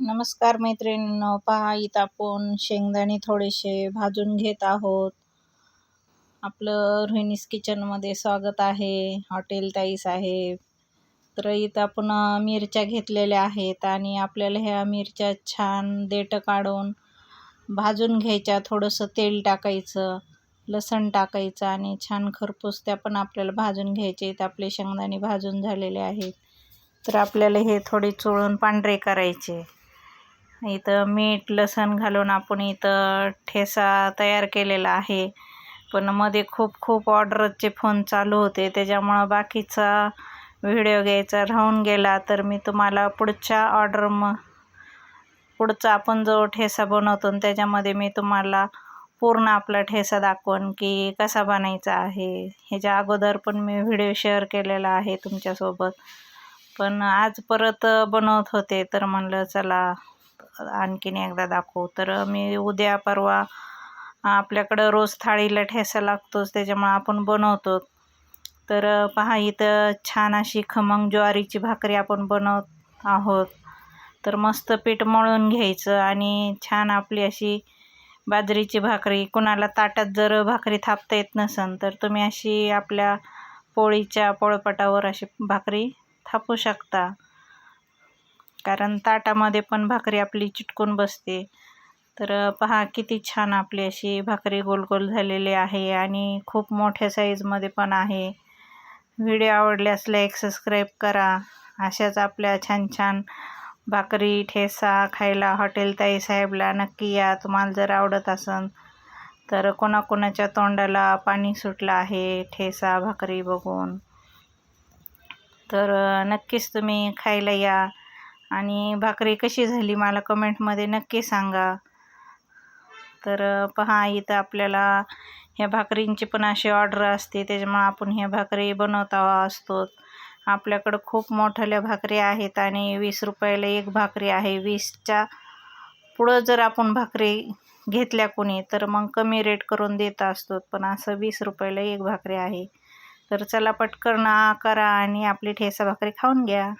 नमस्कार मैत्रिणींनो, पहा इथं आपण शेंगदाणे थोडेसे भाजून घेत आहोत. आपलं रोहिणीज किचनमध्ये स्वागत आहे. हॉटेल ताईस आहे. तर इथं आपण मिरच्या घेतलेल्या आहेत आणि आपल्याला ह्या मिरच्या छान देठ काढून भाजून घ्यायच्या. थोडंसं तेल टाकायचं, लसण टाकायचं आणि छान खरपूस त्या पण आपल्याला भाजून घ्यायचे. इथं आपले शेंगदाणे भाजून झालेले आहेत. तर आपल्याला हे थोडे चोळून पांढरे करायचे. इथं मीठ लसण घालून आपण इथं ठेचा तयार केलेला आहे. पण मध्ये खूप ऑर्डरचे फोन चालू होते, त्याच्यामुळं बाकीचा व्हिडिओ घ्यायचा राहून गेला. तर मी तुम्हाला पुढच्या पुढचा आपण जो ठेचा बनवतो त्याच्यामध्ये मी तुम्हाला पूर्ण आपला ठेचा दाखवून की कसा बनायचा आहे. ह्याच्या अगोदर पण मी व्हिडिओ शेअर केलेला आहे तुमच्यासोबत, पण आज परत बनवत होते तर म्हणलं चला आणखीन एकदा दाखवू. तर मी उद्या परवा आपल्याकडं रोज थाळीला ठेचा लागतोच, त्याच्यामुळे आपण बनवतो. तर पहा इथं छान अशी खमंग ज्वारीची भाकरी आपण बनवत आहोत. तर मस्त पीठ मळून घ्यायचं आणि छान आपली अशी बाजरीची भाकरी, कुणाला ताटात जर भाकरी थापता येत नसेल तर तुम्ही अशी आपल्या पोळीच्या पोळपाटावर अशी भाकरी थापू शकता, कारण ताटामध्ये पण भाकरी आपली चिटकून बसते. तर पहा किती छान आपली अशी भाकरी गोल गोल झालेली आहे आणि खूप मोठ्या साईजमध्ये पण आहे. व्हिडिओ आवडल्यास लाईक सबस्क्राईब करा. अशाच आपल्या छान छान भाकरी ठेचा खायला हॉटेल ताई साहेबला नक्की या. तुम्हाला जर आवडत असेल तर कोणाकोणाच्या तोंडाला पाणी सुटलं आहे ठेचा भाकरी बघून. तर नक्कीच तुम्ही खायला या आणि भाकरी कशी झाली मला कमेंटमध्ये नक्की सांगा. तर पहा इथं आपल्याला ह्या भाकरींची पण अशी ऑर्डर असते, त्याच्यामुळे आपण ह्या भाकरी बनवत असतो. आपल्याकडं खूप मोठ्या भाकरी आहेत आणि 20 रुपयाला एक भाकरी आहे. 20च्या पुढं जर आपण भाकरी घेतल्या कोणी तर मग कमी रेट करून देत असतो, पण असं 20 रुपयाला एक भाकरी आहे. तर चला पटकन करा आणि आपली ठेचा भाकरी खाऊन घ्या.